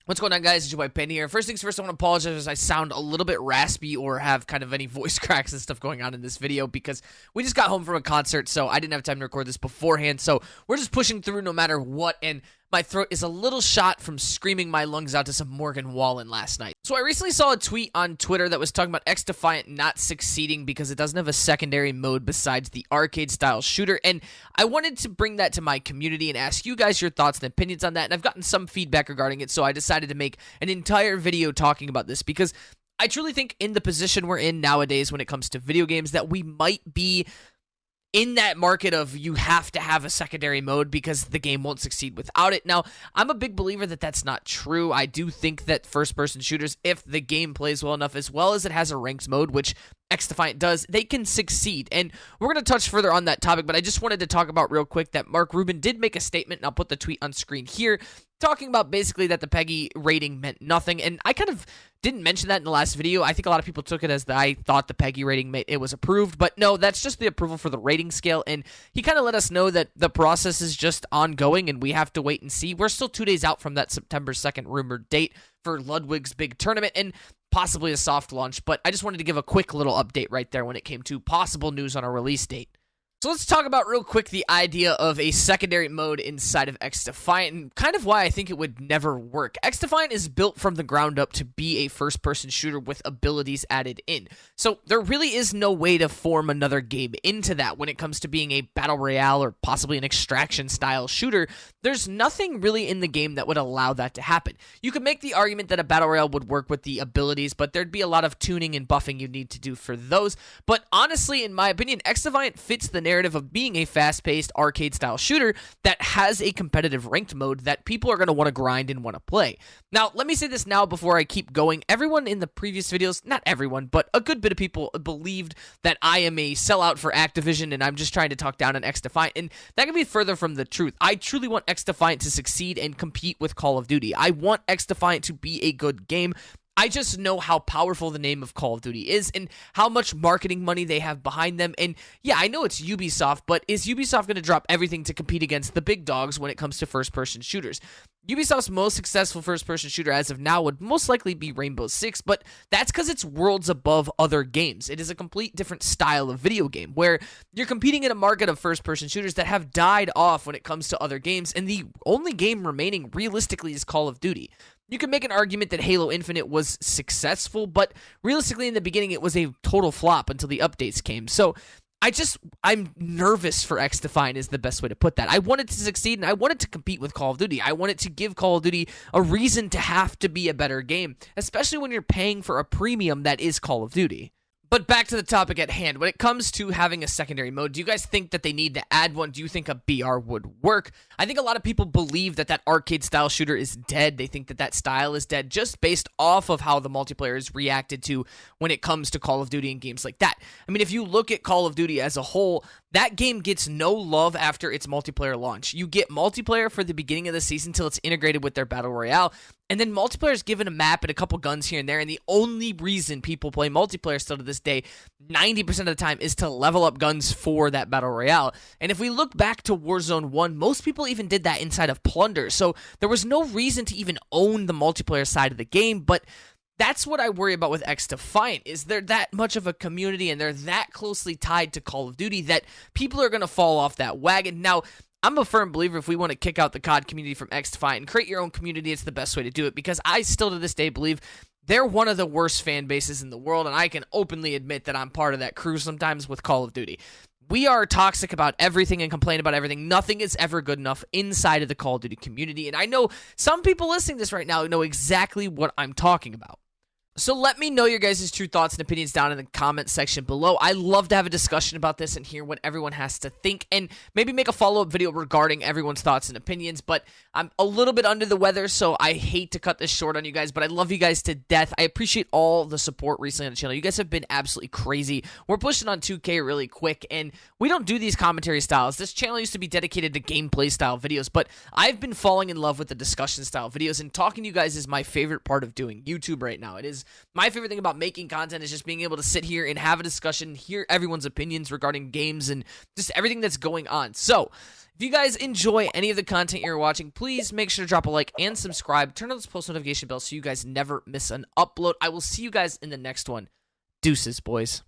What's going on, guys? It's your boy Penny here. First things first, I want to apologize if I sound a little bit raspy or have kind of any voice cracks and stuff going on in this video because we just got home from a concert, so I didn't have time to record this beforehand. So we're just pushing through no matter what, and my throat is a little shot from screaming my lungs out to some Morgan Wallen last night. So I recently saw a tweet on Twitter that was talking about XDefiant not succeeding because it doesn't have a secondary mode besides the arcade-style shooter, and I wanted to bring that to my community and ask you guys your thoughts and opinions on that, and I've gotten some feedback regarding it, so I decided to make an entire video talking about this because I truly think in the position we're in nowadays when it comes to video games that we might be in that market of you have to have a secondary mode because the game won't succeed without it. Now, I'm a big believer that that's not true. I do think that first-person shooters, if the game plays well enough, as well as it has a ranked mode, which XDefiant does, they can succeed. And we're going to touch further on that topic, but I just wanted to talk about real quick that Mark Rubin did make a statement, and I'll put the tweet on screen here, talking about basically that the PEGI rating meant nothing, and I kind of didn't mention that in the last video. I think a lot of people took it as that I thought the PEGI rating it was approved, but no, that's just the approval for the rating scale, and he kind of let us know that the process is just ongoing, and we have to wait and see. We're still 2 days out from that September 2nd rumored date for Ludwig's big tournament, and possibly a soft launch, but I just wanted to give a quick little update right there when it came to possible news on a release date. So let's talk about real quick the idea of a secondary mode inside of XDefiant and kind of why I think it would never work. XDefiant is built from the ground up to be a first-person shooter with abilities added in. So there really is no way to form another game into that when it comes to being a battle royale or possibly an extraction-style shooter. There's nothing really in the game that would allow that to happen. You could make the argument that a battle royale would work with the abilities, but there'd be a lot of tuning and buffing you'd need to do for those. But honestly, in my opinion, XDefiant fits the narrative of being a fast-paced arcade-style shooter that has a competitive ranked mode that people are going to want to grind and want to play. Now, let me say this now before I keep going. Everyone in the previous videos, not everyone, but a good bit of people believed that I am a sellout for Activision and I'm just trying to talk down on XDefiant, and that can be further from the truth. I truly want XDefiant to succeed and compete with Call of Duty. I want XDefiant to be a good game. I just know how powerful the name of Call of Duty is and how much marketing money they have behind them. And yeah, I know it's Ubisoft, but is Ubisoft going to drop everything to compete against the big dogs when it comes to first-person shooters? Ubisoft's most successful first-person shooter as of now would most likely be Rainbow Six, but that's because it's worlds above other games. It is a complete different style of video game where you're competing in a market of first-person shooters that have died off when it comes to other games, and the only game remaining realistically is Call of Duty. You can make an argument that Halo Infinite was successful, but realistically in the beginning it was a total flop until the updates came. So I'm nervous for XDefiant is the best way to put that. I want it to succeed and I want it to compete with Call of Duty. I want it to give Call of Duty a reason to have to be a better game, especially when you're paying for a premium that is Call of Duty. But back to the topic at hand. When it comes to having a secondary mode, do you guys think that they need to add one? Do you think a BR would work? I think a lot of people believe that that arcade-style shooter is dead. They think that that style is dead just based off of how the multiplayer is reacted to when it comes to Call of Duty and games like that. I mean, if you look at Call of Duty as a whole, that game gets no love after its multiplayer launch. You get multiplayer for the beginning of the season till it's integrated with their Battle Royale, and then multiplayer is given a map and a couple guns here and there, and the only reason people play multiplayer still to this day, 90% of the time, is to level up guns for that Battle Royale. And if we look back to Warzone 1, most people even did that inside of Plunder, so there was no reason to even own the multiplayer side of the game, but that's what I worry about with XDefiant, is they're that much of a community and they're that closely tied to Call of Duty that people are going to fall off that wagon. Now, I'm a firm believer if we want to kick out the COD community from XDefiant and create your own community, it's the best way to do it, because I still to this day believe they're one of the worst fan bases in the world, and I can openly admit that I'm part of that crew sometimes with Call of Duty. We are toxic about everything and complain about everything. Nothing is ever good enough inside of the Call of Duty community, and I know some people listening to this right now know exactly what I'm talking about. So let me know your guys' true thoughts and opinions down in the comment section below. I love to have a discussion about this and hear what everyone has to think, and maybe make a follow-up video regarding everyone's thoughts and opinions, but I'm a little bit under the weather, so I hate to cut this short on you guys, but I love you guys to death. I appreciate all the support recently on the channel. You guys have been absolutely crazy. We're pushing on 2K really quick, and we don't do these commentary styles. This channel used to be dedicated to gameplay style videos, but I've been falling in love with the discussion style videos, and talking to you guys is my favorite part of doing YouTube right now. It is my favorite thing about making content is just being able to sit here and have a discussion, hear everyone's opinions regarding games and just everything that's going on. So if you guys enjoy any of the content you're watching, please make sure to drop a like and subscribe. Turn on those post notification bells so you guys never miss an upload. I will see you guys in the next one. Deuces, boys.